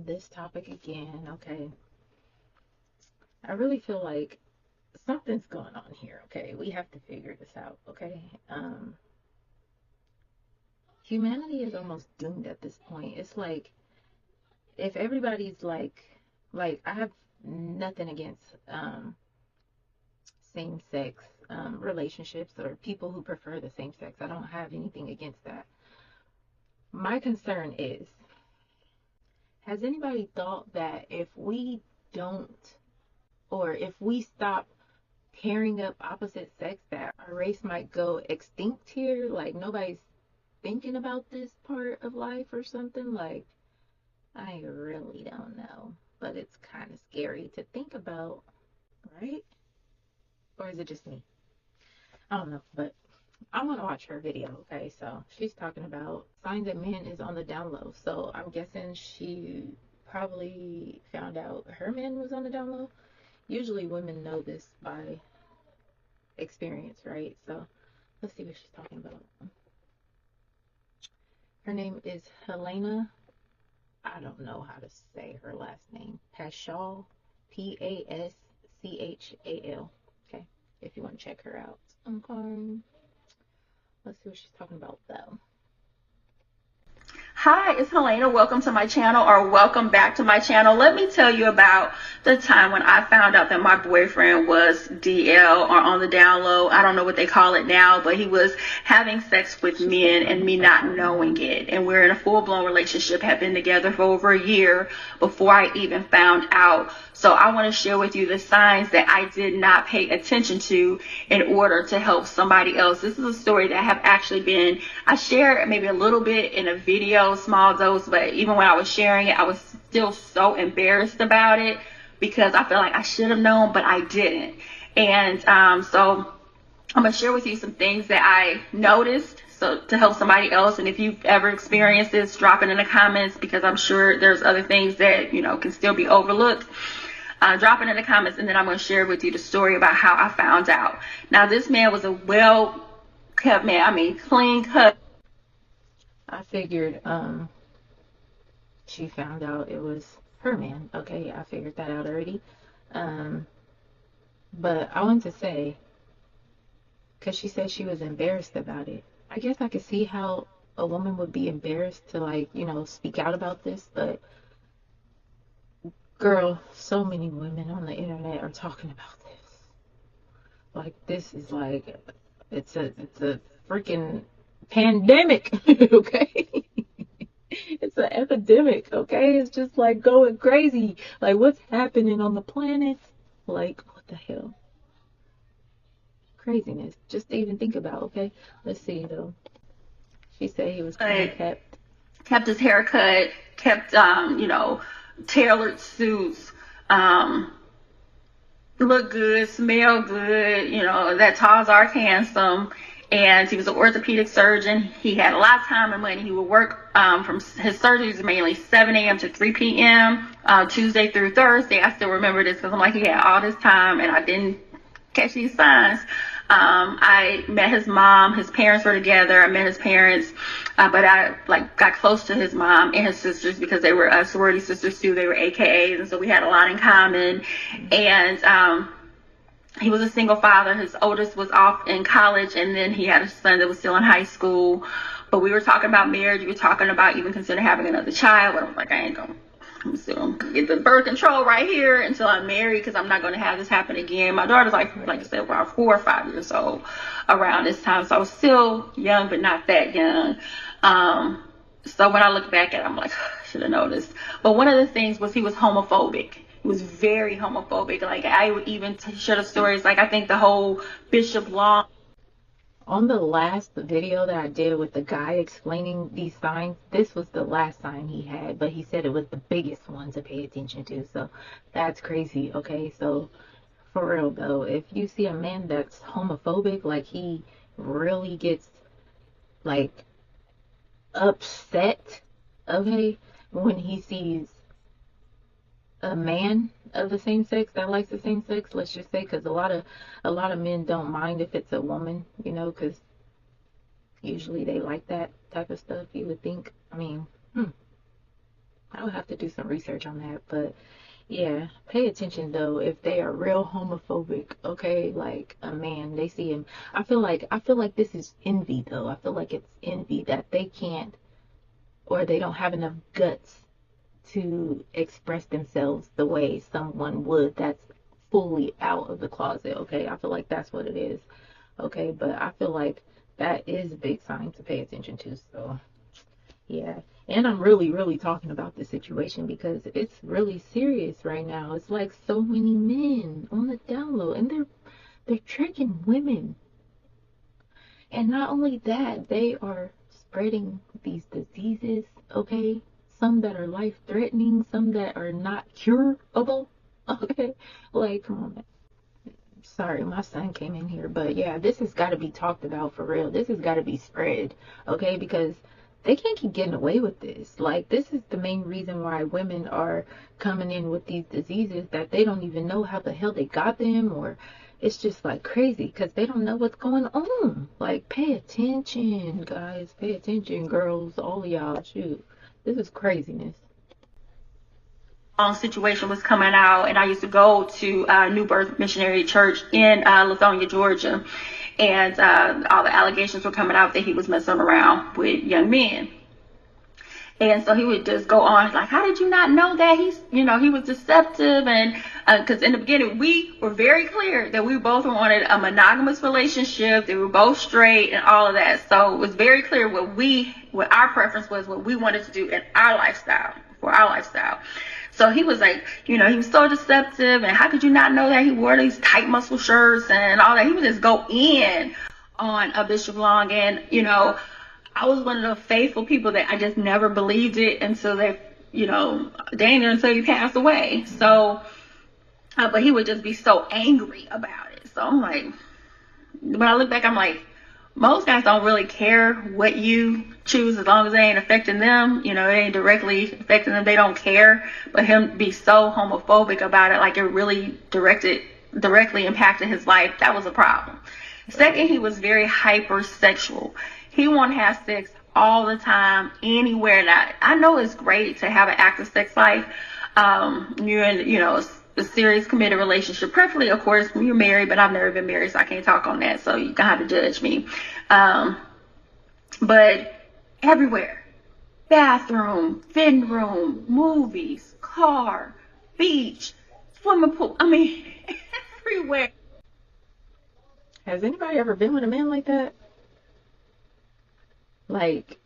this topic again. Okay. I really feel like something's going on here. Okay. We have to figure this out. Okay. Humanity is almost doomed at this point. It's like if everybody's like I have nothing against same sex relationships or people who prefer the same sex. I don't have anything against that. My concern is, has anybody thought that if we don't, or if we stop pairing up opposite sex, that our race might go extinct here? Like nobody's thinking about this part of life or something? Like, I really don't know. But it's kind of scary to think about, right? Or is it just me? I don't know. But I want to watch her video, okay? So she's talking about signs that man is on the down low. So I'm guessing she probably found out her man was on the down low. Usually women know this by experience, right? So let's see what she's talking about. Her name is Helena. I don't know how to say her last name. Paschal, Paschal. Okay, if you want to check her out. Okay. Let's see what she's talking about though. Hi, it's Helena. Welcome to my channel, or welcome back to my channel. Let me tell you about the time when I found out that my boyfriend was DL, or on the down low. I don't know what they call it now, but he was having sex with men and me not knowing it. And we're in a full-blown relationship, have been together for over a year before I even found out. So I want to share with you the signs that I did not pay attention to in order to help somebody else. This is a story that have actually been, I shared maybe a little bit in a video, small dose, but even when I was sharing it, I was still so embarrassed about it because I feel like I should have known, but I didn't. And so I'm going to share with you some things that I noticed, so to help somebody else. And if you've ever experienced this, drop it in the comments, because I'm sure there's other things that, you know, can still be overlooked. Drop it in the comments, and then I'm going to share with you the story about how I found out. Now, this man was a well-kept man. I mean, clean cut. I figured she found out it was her man. Okay, I figured that out already. Um but I wanted to say, because she said she was embarrassed about it. I guess I could see how a woman would be embarrassed to, like, speak out about this, but girl, so many women on the internet are talking about this. Like, this is like, it's a freaking pandemic, okay? It's an epidemic, okay? It's just like going crazy. Like, what's happening on the planet? Like, what the hell? Craziness. Just to even think about, okay? Let's see, though. She said he was clean kept. Kept his hair cut, kept, tailored suits, look good, smell good, that Tars are handsome. And he was an orthopedic surgeon. He had a lot of time and money. He would work from his surgeries mainly 7 a.m. to 3 p.m. Tuesday through Thursday. I still remember this because I'm like, he had all this time and I didn't catch these signs. I met his mom. His parents were together. I met his parents, but I got close to his mom and his sisters because they were sorority sisters too. They were AKAs, and so we had a lot in common. And he was a single father. His oldest was off in college, and then he had a son that was still in high school. But we were talking about marriage. We were talking about even considering having another child. But I was like, I ain't gonna. I'm still gonna get the birth control right here until I'm married, because I'm not going to have this happen again. My daughter's like I said, around 4 or 5 years old around this time. So I was still young, but not that young. So when I look back at it, I'm like, I should have noticed. But one of the things was he was homophobic. He was very homophobic. Like, I would even share the stories. Like, I think the whole Bishop Long. On the last video that I did with the guy explaining these signs, this was the last sign he had, but he said it was the biggest one to pay attention to. So that's crazy, okay? So for real though, if you see a man that's homophobic, like he really gets like upset, okay, when he sees a man of the same sex that likes the same sex, let's just say, because a lot of men don't mind if it's a woman, because usually they like that type of stuff, you would think. I mean, I I would have to do some research on that. But yeah, pay attention though if they are real homophobic, okay? Like a man, they see him. I feel like this is envy though. I feel like it's envy that they can't or they don't have enough guts to express themselves the way someone would that's fully out of the closet, okay? I feel like that's what it is, okay? But I feel like that is a big sign to pay attention to, so yeah. And I'm really, really talking about this situation because it's really serious right now. It's like so many men on the down low, and they're tricking women. And not only that, they are spreading these diseases, okay? Some that are life threatening, some that are not curable, okay? Like, come on, man. Sorry, my son came in here, but yeah, this has got to be talked about for real. This has got to be spread, okay? Because they can't keep getting away with this. Like, this is the main reason why women are coming in with these diseases that they don't even know how the hell they got them, or it's just like crazy because they don't know what's going on. Like, pay attention, guys. Pay attention, girls. All of y'all. Shoot. This is craziness. Situation was coming out, and I used to go to New Birth Missionary Church in Lithonia, Georgia, and all the allegations were coming out that he was messing around with young men. And so he would just go on like, how did you not know that he was deceptive? And because in the beginning we were very clear that we both wanted a monogamous relationship, that we were both straight and all of that. So it was very clear what our preference was, what we wanted to do in our lifestyle, for our lifestyle. So he was like, he was so deceptive, and how could you not know that he wore these tight muscle shirts and all that? He would just go in on a Bishop Long, and I was one of the faithful people that I just never believed it until until he passed away. So, but he would just be so angry about it. So I'm like, when I look back, I'm like, most guys don't really care what you choose as long as it ain't affecting them. It ain't directly affecting them. They don't care. But him be so homophobic about it, like it really directly impacted his life, that was a problem. Second, he was very hypersexual. He wanted to have sex all the time, anywhere. Now, I know it's great to have an active sex life. You're in, a serious committed relationship. Preferably, of course, when you're married, but I've never been married, so I can't talk on that. So you don't have to judge me. But everywhere, bathroom, fitting room, movies, car, beach, swimming pool. I mean, everywhere. Has anybody ever been with a man like that? Like,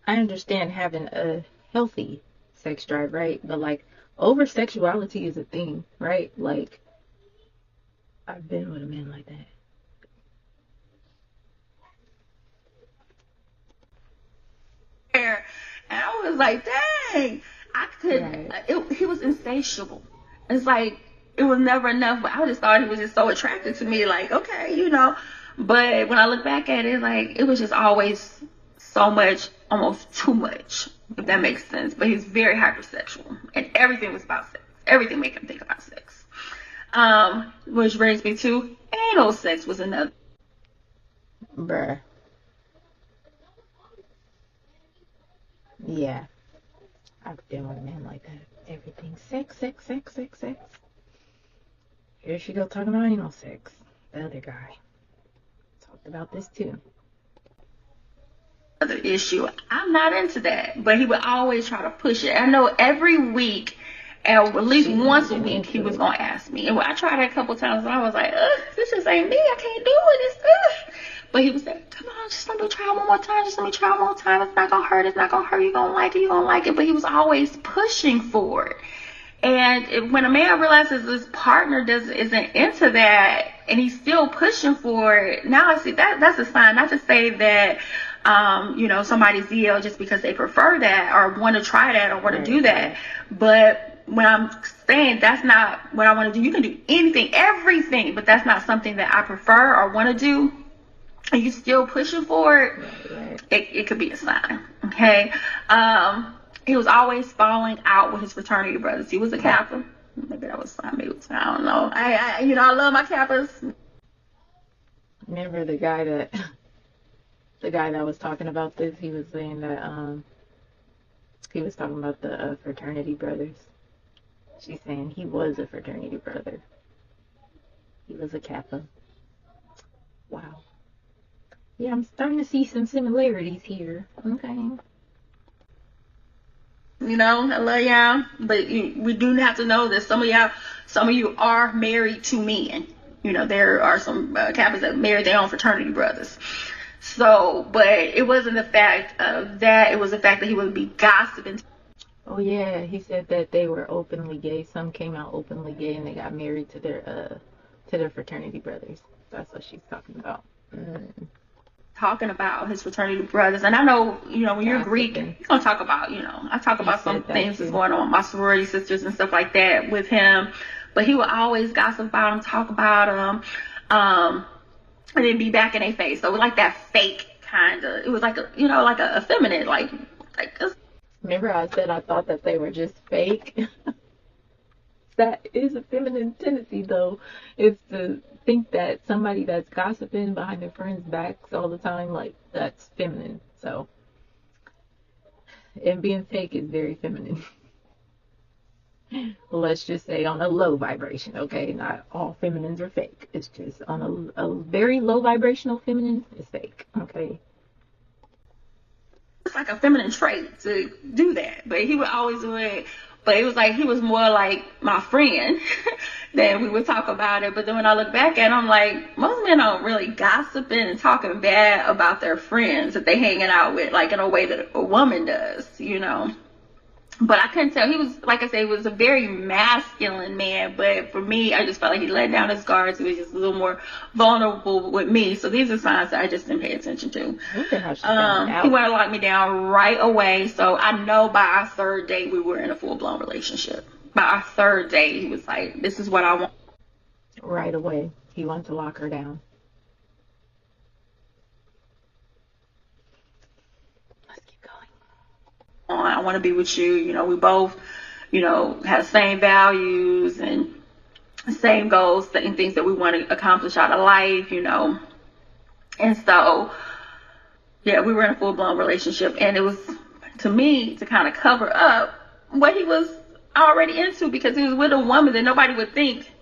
I understand having a healthy sex drive, right? But like, over sexuality is a thing, right? Like, I've been with a man like that. And I was like, dang, I could. Right. He was insatiable. It's like it was never enough. But I just thought he was just so attracted to me. Like, okay, But when I look back at it, like it was just always so much, almost too much, if that makes sense. But he's very hypersexual, and everything was about sex. Everything made him think about sex. Which brings me to anal sex was another. Bruh. Yeah. I've been with a man like that. Everything. Sex, sex, sex, sex, sex. Here she go talking about anal sex. The other guy talked about this too. Other issue. I'm not into that, but he would always try to push it. I know every week, at least once a week, he was gonna ask me, and I tried it a couple times, and I was like, this just ain't me. I can't do it. It's But he would say, come on, just let me try one more time. Just let me try one more time. It's not gonna hurt. It's not gonna hurt. You're gonna like it. You're gonna like it. But he was always pushing for it. And when a man realizes his partner isn't into that, and he's still pushing for it, now I see that's a sign. Not to say that somebody's DL just because they prefer that or want to try that or want to do that. But when I'm saying that's not what I want to do, you can do anything, everything, but that's not something that I prefer or want to do, and you still pushing for it, it could be a sign. Okay. He was always falling out with his fraternity brothers. He was a Kappa. Maybe that was fine. Maybe it was, I don't know. I love my Kappas. Remember the guy that was talking about this? He was saying that He was talking about the fraternity brothers. She's saying he was a fraternity brother. He was a Kappa. Wow. Yeah, I'm starting to see some similarities here. Okay. You know, I love y'all, but we do have to know that some of you are married to men. You know, there are some Kappas that married their own fraternity brothers. So, but it wasn't the fact of that. It was the fact that he would be gossiping. Oh yeah, he said that they were openly gay. Some came out openly gay and they got married to their fraternity brothers. That's what she's talking about. Talking about his fraternity brothers, and I know, you know, when you're Greek, Gossiping. you're gonna talk about, you know, I talk about some said that things too. that's going on with my sorority sisters and stuff like that with him, but he would always gossip about them, talk about them, and then be back in their face. So it was like that fake kind of. It was like a, you know, like a effeminate, like. Remember I said I thought that they were just fake? That is a feminine tendency, though, is to think that somebody that's gossiping behind their friends' backs all the time, like, that's feminine. So, and being fake is very feminine. Let's just say on a low vibration, okay? Not all feminines are fake. It's just on a very low vibrational feminine is fake, okay? It's like a feminine trait to do that, but he would always do it. But it was like he was more like my friend than we would talk about it. But then when I look back at him, I'm like, most men don't really gossiping and talking bad about their friends that they hanging out with, like in a way that a woman does, you know. But I couldn't tell. He was, like I said, he was a very masculine man. But for me, I just felt like he let down his guards. He was just a little more vulnerable with me. So these are signs that I just didn't pay attention to. He went to lock me down right away. So I know by our third date, we were in a full-blown relationship. By our third date, he was like, this is what I want. Right away. He wanted to lock her down. I want to be with you. You know, we both, you know, have the same values and same goals and things that we want to accomplish out of life, you know. And so, yeah, we were in a full-blown relationship, and it was, to me, to kind of cover up what he was already into, because he was with a woman that nobody would think,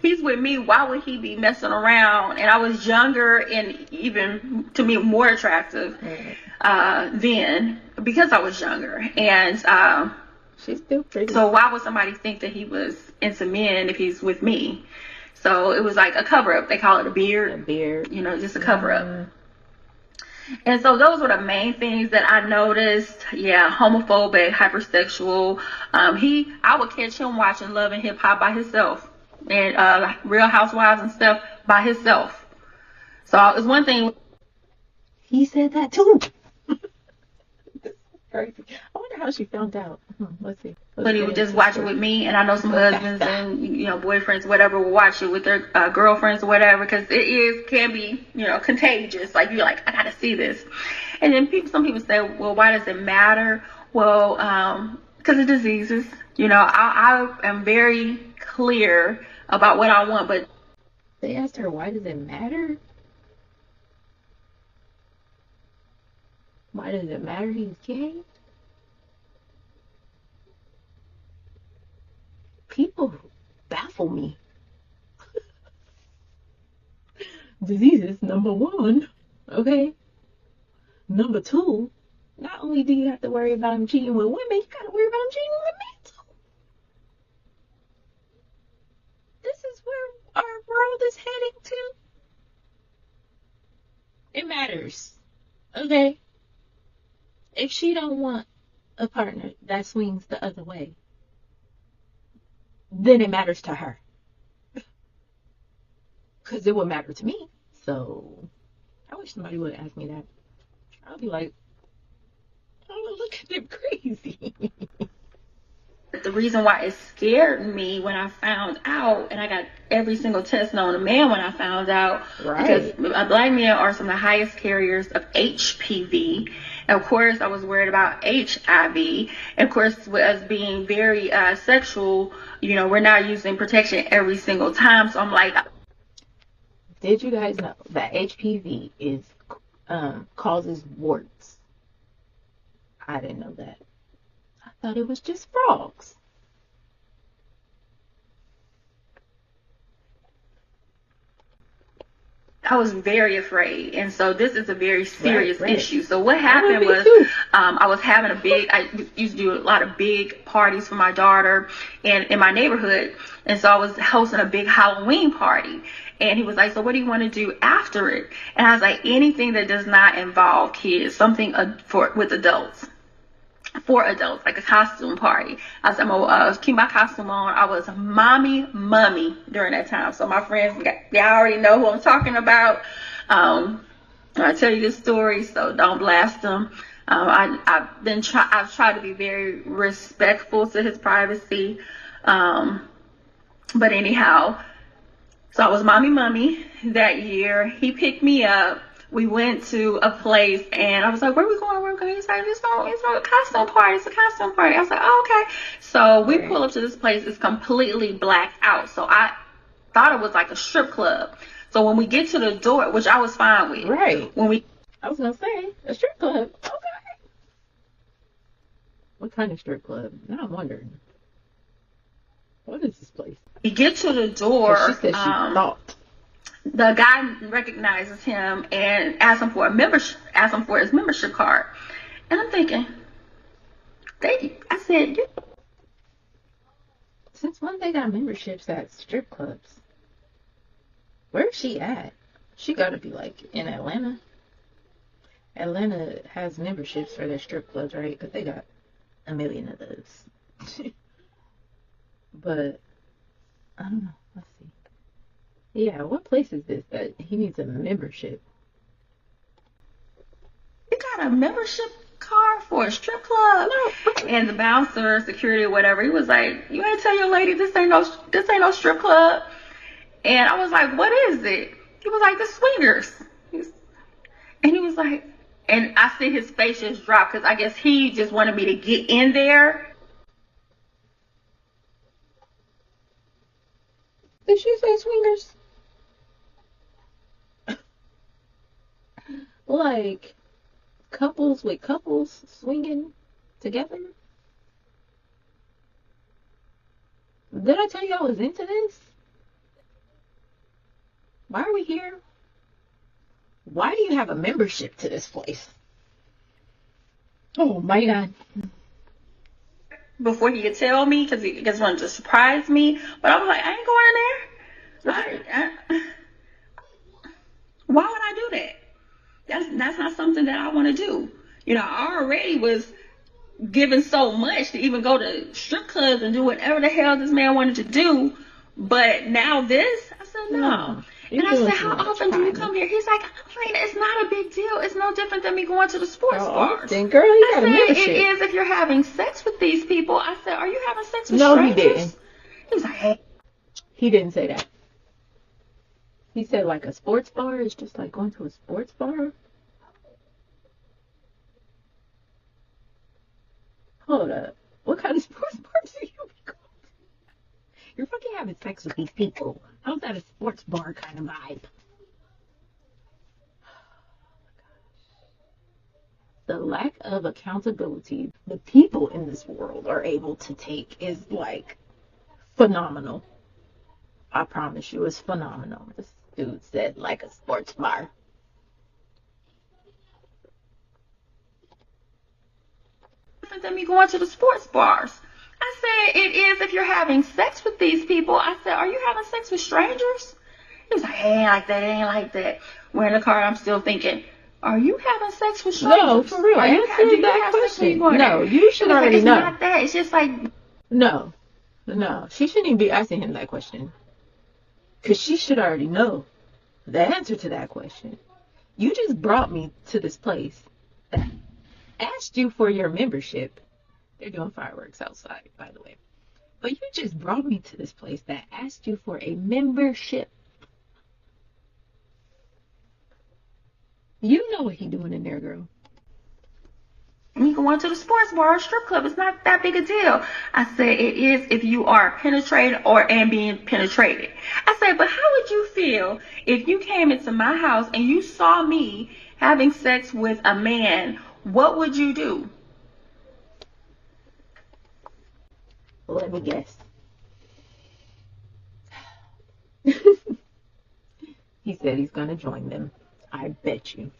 he's with me, why would he be messing around? And I was younger and even, to me, more attractive then, because I was younger. And she's still pretty. So why would somebody think that he was into men if he's with me? So it was like a cover-up. They call it a beard. A beard. You know, just a cover-up. And so those were the main things that I noticed. Yeah, homophobic, hypersexual. I would catch him watching Love and Hip Hop by himself, and Real Housewives and stuff by himself. So it was one thing. He said that too. Crazy. I wonder how she found out. Let's see. But he would just watch it with me, and I know some husbands and, you know, boyfriends, whatever, will watch it with their girlfriends or whatever, because can be, you know, contagious. Like, you're like, I gotta see this. And then some people say, well, why does it matter? Well, because of diseases. You know, I am very clear about what I want, but they asked her, why does it matter? Why does it matter he's gay? People baffle me. Diseases, number one. Okay. Number two, not only do you have to worry about him cheating with women, you gotta worry about him cheating with men too. This is where our world is heading to. It matters. Okay. If she don't want a partner that swings the other way, then it matters to her. Because it would matter to me. So, I wish somebody would ask me that. I'll be like, oh, look at them crazy. The reason why it scared me when I found out, and I got every single test known to man when I found out, right. Because black men are some of the highest carriers of HPV. And of course, I was worried about HIV. And of course, with us being very sexual, you know, we're not using protection every single time. So I'm like, did you guys know that HPV is causes warts? I didn't know that. thought it was just frogs. I was very afraid, and so this is a very serious Right. issue. So what I would happened be was, too. I was having I used to do a lot of big parties for my daughter and in my neighborhood, and so I was hosting a big Halloween party. And he was like, so what do you want to do after it? And I was like, anything that does not involve kids, something with adults. For adults, like a costume party. I said, I'm gonna keep my costume on. I was mummy during that time. So my friends, y'all already know who I'm talking about. I tell you this story, so don't blast them. I've tried to be very respectful to his privacy. But anyhow, so I was mummy that year. He picked me up. We went to a place, and I was like, where are we going? Where are we going? He's like, it's a costume party. It's a costume party. I was like, oh, okay. So we pull up to this place. It's completely blacked out. So I thought it was like a strip club. So when we get to the door, which I was fine with. Right. I was going to say, a strip club. Okay. What kind of strip club? Now I'm wondering. What is this place? We get to the door. She said she thought. The guy recognizes him and asks him for his membership card. And I'm thinking, I said, since when they got memberships at strip clubs? Where's she at? She gotta be like in Atlanta. Atlanta has memberships for their strip clubs, right? Because they got a million of those. But I don't know. Let's see. Yeah, what place is this that he needs a membership? You got a membership card for a strip club? No. And the bouncer, security, or whatever, he was like, you ain't tell your lady this ain't no strip club. And I was like, what is it? He was like, the swingers. And he was like, and I see his face just drop because I guess he just wanted me to get in there. Did she say swingers? Like couples with couples swinging together? Did I tell you I was into this? Why are we here? Why do you have a membership to this place? Oh my God. Before he could tell me, because he just wanted to surprise me. But I was like, I ain't going in there. Why would I do that? That's not something that I want to do. You know, I already was given so much to even go to strip clubs and do whatever the hell this man wanted to do. But now this, I said, no. And I said, how often do you come here? He's like, it's not a big deal. It's no different than me going to the sports bars. Then, girl, you got a membership. It is if you're having sex with these people. I said, are you having sex with strangers? No, he didn't. He was like, hey. He didn't say that. He said like a sports bar is just like going to a sports bar. Hold up. What kind of sports bars are you going? You're fucking having sex with these people. How's that a sports bar kind of vibe? The lack of accountability the people in this world are able to take is like phenomenal. I promise you, it's phenomenal. This dude said like a sports bar. Different than me going to the sports bars. I said, it is if you're having sex with these people. I said, are you having sex with strangers? He was like, it ain't like that, it ain't like that. We're in the car, I'm still thinking, are you having sex with strangers? No, for real. Answer that question. No, you should already know. It's not that. It's just like... No. She shouldn't even be asking him that question. Because she should already know the answer to that question. You just brought me to this place that asked you for your membership. They're doing fireworks outside, by the way. But you just brought me to this place that asked you for a membership. You know what he doing in there, girl. You going to the sports bar or strip club. It's not that big a deal. I said, it is if you are penetrated and being penetrated. I said, but how would you feel if you came into my house and you saw me having sex with a man? What would you do? Let me guess. He said he's gonna join them. I bet you.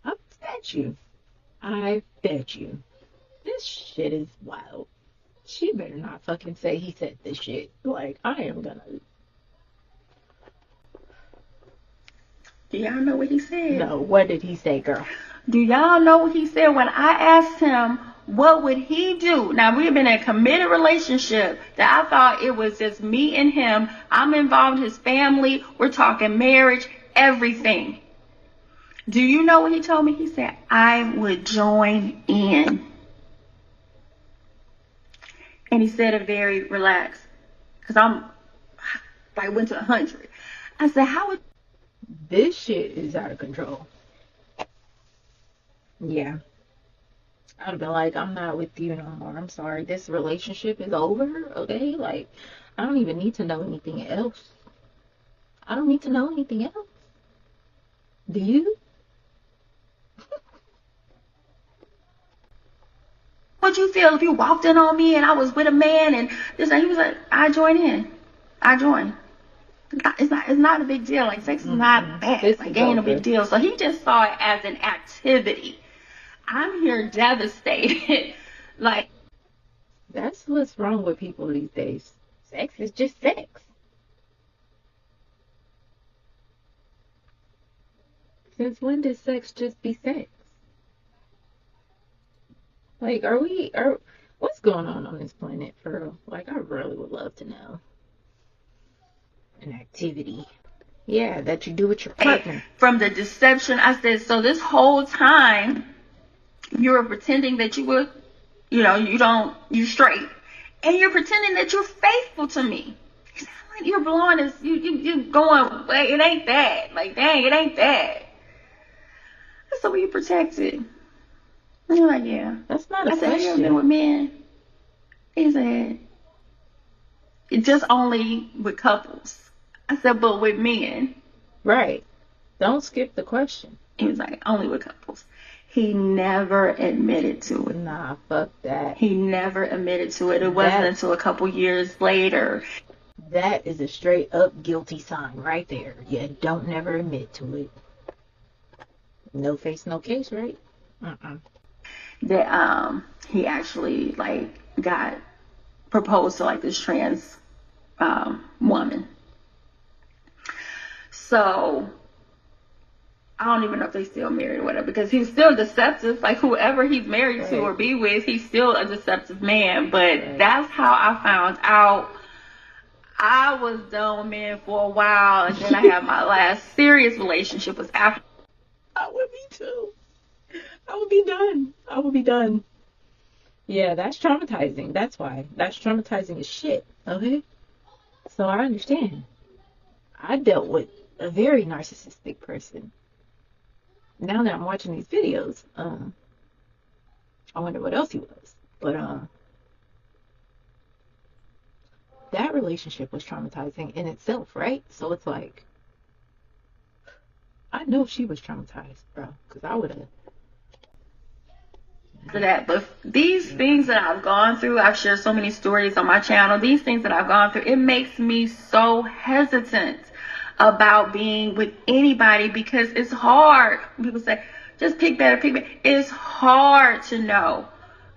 I bet you. I bet you. This shit is wild. She better not fucking say he said this shit. Like, I am gonna. Do y'all know what he said? No, what did he say, girl? Do y'all know what he said when I asked him what would he do? Now, we have been in a committed relationship that I thought it was just me and him. I'm involved in his family. We're talking marriage, everything. Do you know what he told me? He said, I would join in. And he said it very relaxed. Because I went to 100. I said, how would... This shit is out of control. Yeah. I'd be like, I'm not with you no more. I'm sorry. This relationship is over. Okay? Like, I don't even need to know anything else. I don't need to know anything else. Do you? What'd you feel if you walked in on me and I was with a man and this? And he was like, I join in. I join. It's not a big deal. Like, sex is not bad. This like, is it ain't a over. big deal. So he just saw it as an activity. I'm here devastated. Like, That's what's wrong with people these days. Sex is just sex. Since when did sex just be sex? Like, what's going on this planet for real? Like, I really would love to know. An activity. Yeah, that you do with your partner. from the deception, I said, so this whole time you were pretending that you were, you straight. And you're pretending that you're faithful to me. You're blowing this, you going, wait, it ain't that. Like, dang, it ain't that. So we protected. And you're like, yeah. That's not a I said, have you ever question. been with men? He said, it's just only with couples. I said, but with men. Right. Don't skip the question. He was like, only with couples. He never admitted to it. Nah, fuck that. He never admitted to it. It wasn't until a couple years later. That is a straight up guilty sign right there. You don't never admit to it. No face, no case, right? That he actually got proposed to this trans woman. So I don't even know if they still married or whatever, because he's still deceptive. Like, whoever he's married to or be with, he's still a deceptive man. But that's how I found out. I was done with men for a while, and then I had my last serious relationship was after. I would be too. I would be done. I would be done. Yeah, that's traumatizing. That's why. That's traumatizing as shit. Okay? So I understand. I dealt with a very narcissistic person. Now that I'm watching these videos, I wonder what else he was. But that relationship was traumatizing in itself, right? So it's like, I know she was traumatized, bro, because I would have. To that, but these things that I've gone through, I've shared so many stories on my channel. These things that I've gone through, it makes me so hesitant about being with anybody, because it's hard. People say, just pick better, pick better. It's hard to know.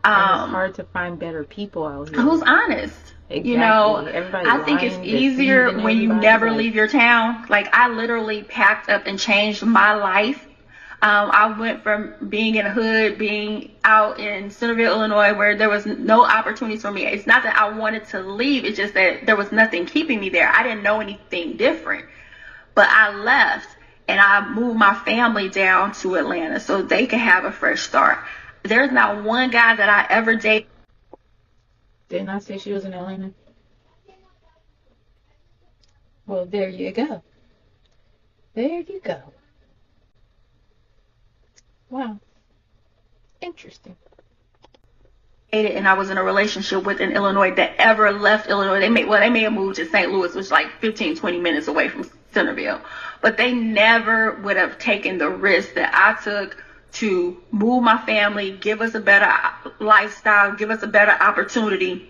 And it's hard to find better people out here. Who's honest? Exactly. Everybody I think it's easier when you never leave your town. Like, I literally packed up and changed my life. I went from being in a hood, being out in Centerville, Illinois, where there was no opportunities for me. It's not that I wanted to leave. It's just that there was nothing keeping me there. I didn't know anything different. But I left, and I moved my family down to Atlanta so they could have a fresh start. There's not one guy that I ever dated. Didn't I say she was in Atlanta? Well, there you go. There you go. Wow. Interesting. And I was in a relationship with in Illinois that ever left Illinois. They may have moved to St. Louis, which is like 15, 20 minutes away from Centerville. But they never would have taken the risk that I took to move my family, give us a better lifestyle, give us a better opportunity.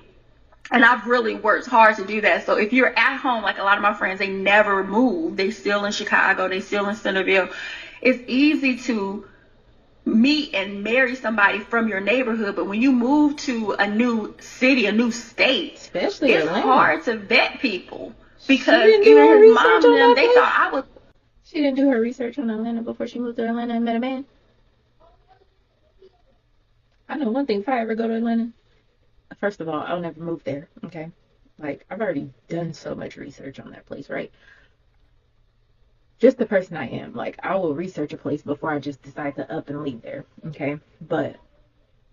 And I've really worked hard to do that. So if you're at home, like a lot of my friends, they never move. They still in Chicago. They still in Centerville. It's easy to meet and marry somebody from your neighborhood, but when you move to a new city, a new state, Especially it's Atlanta. hard to vet people She because didn't do even her his mom research and on them, that they place. thought I was. She didn't do her research on Atlanta before she moved to Atlanta and met a man. I know one thing. If I ever go to Atlanta, first of all, I'll never move there. Okay, like I've already done so much research on that place, right? Just the person I am. Like I will research a place before I just decide to up and leave there. Okay, but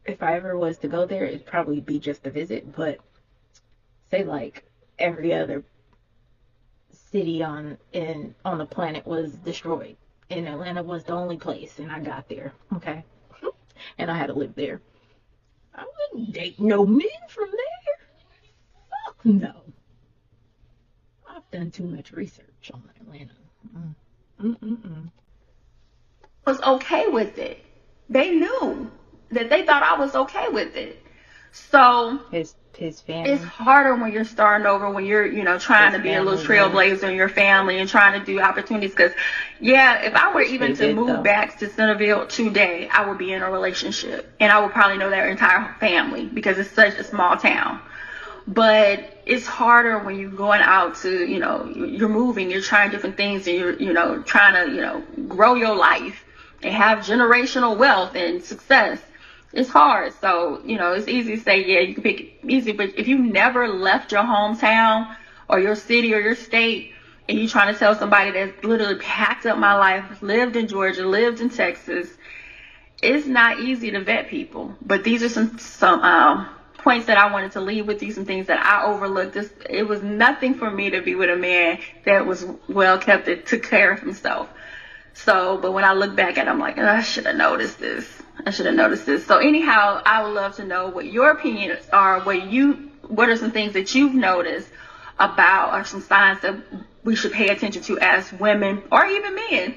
if I ever was to go there, it'd probably be just a visit. But say like every other city on the planet was destroyed, and Atlanta was the only place, and I got there. Okay, and I had to live there. I wouldn't date no men from there. Fuck no. I've done too much research on Atlanta. Mm-mm-mm. Was okay with it. They knew that they thought I was okay with it. So His family. it's harder when you're starting over, when you're, trying His to be a little family, yeah. trailblazer in your family and trying to do opportunities. Because, yeah, if I were even they to did, move though. back to Centerville today, I would be in a relationship. And I would probably know their entire family because it's such a small town. But it's harder when you're going out to, you're moving, you're trying different things, and you're, trying to, grow your life and have generational wealth and success. It's hard. So, it's easy to say, yeah, you can pick it easy. But if you've never left your hometown or your city or your state, and you're trying to tell somebody that's literally packed up my life, lived in Georgia, lived in Texas, it's not easy to vet people. But these are some points that I wanted to leave with you, some things that I overlooked. It was nothing for me to be with a man that was well kept, that took care of himself. So, but when I look back at it, I'm like, I should have noticed this. So anyhow, I would love to know what your opinions are, what are some things that you've noticed about, or some signs that we should pay attention to as women, or even men,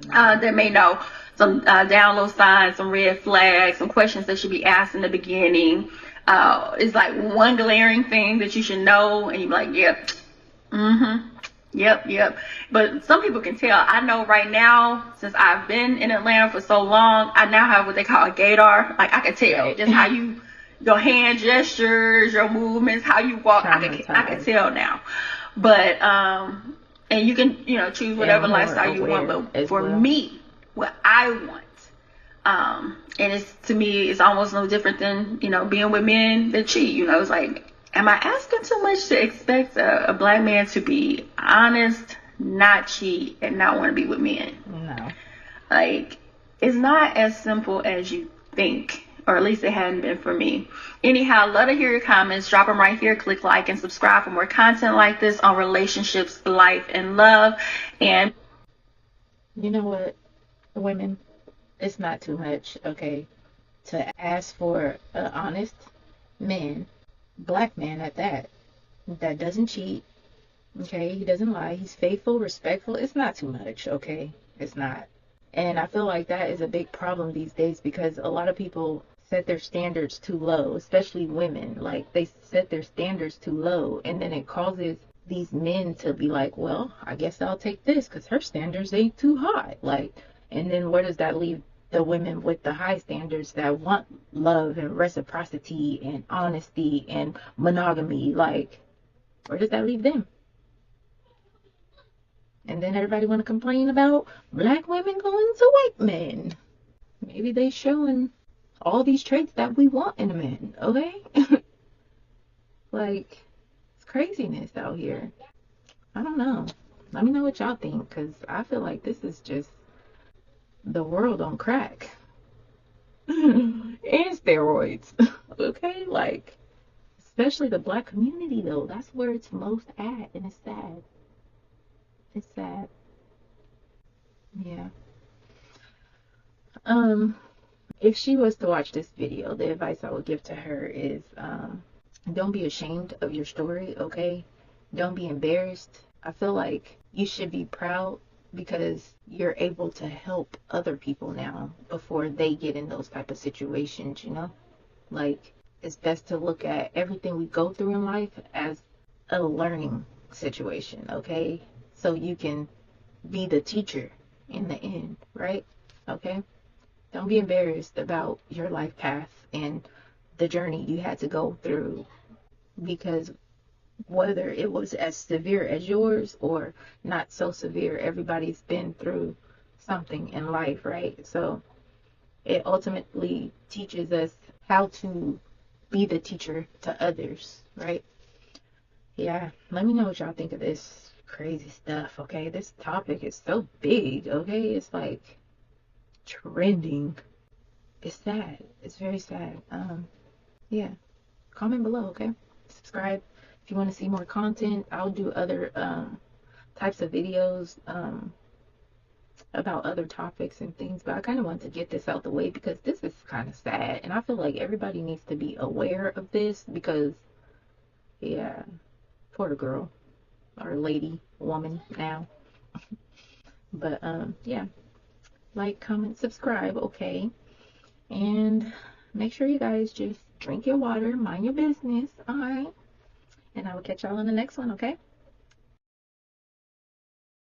that may know some down low signs, some red flags, some questions that should be asked in the beginning. It's like one glaring thing that you should know, and you're like, yep, yep. But some people can tell. I know right now, since I've been in Atlanta for so long, I now have what they call a gaydar. Like I can tell Right. just how your hand gestures, your movements, how you walk. I can tell now. But and you can choose whatever lifestyle you want. But for me, what I want, and to me it's almost no different than being with men that cheat. It's like, am I asking too much to expect a black man to be honest, not cheat, and not want to be with men? No. Like, it's not as simple as you think, or at least it hadn't been for me. Anyhow, love to hear your comments. Drop them right here. Click like and subscribe for more content like this on relationships, life, and love. And you know what, women, it's not too much, okay, to ask for an honest man, black man at that doesn't cheat, okay, he doesn't lie, he's faithful, respectful. It's not too much, okay, it's not. And I feel like that is a big problem these days, because a lot of people set their standards too low, especially women. Like, they set their standards too low, and then it causes these men to be like, well, I guess I'll take this because her standards ain't too high. Like, and then where does that leave the women with the high standards that want love and reciprocity and honesty and monogamy? Like, where does that leave them? And then everybody want to complain about black women going to white men. Maybe they showing all these traits that we want in a man, okay? Like, it's craziness out here. I don't know. Let me know what y'all think, because I feel like this is just the world on crack. And steroids. Okay? Like, especially the black community, though. That's where it's most at, and it's sad. It's sad. Yeah. If she was to watch this video, the advice I would give to her is, don't be ashamed of your story, okay? Don't be embarrassed. I feel like you should be proud because you're able to help other people now before they get in those type of situations, Like, it's best to look at everything we go through in life as a learning situation, okay? So you can be the teacher in the end, right? Okay? Don't be embarrassed about your life path and the journey you had to go through, because whether it was as severe as yours or not so severe, everybody's been through something in life, right? So it ultimately teaches us how to be the teacher to others, right? Yeah, let me know what y'all think of this crazy stuff, okay? This topic is so big, okay? It's like trending. It's sad. It's very sad. Yeah. Comment below, okay? Subscribe if you want to see more content. I'll do other types of videos about other topics and things, but I kind of want to get this out the way because this is kind of sad, and I feel like everybody needs to be aware of this because, yeah, poor girl or lady, woman now. But yeah, like, comment, subscribe, okay? And make sure you guys just drink your water, mind your business, all right? And I will catch y'all on the next one, okay?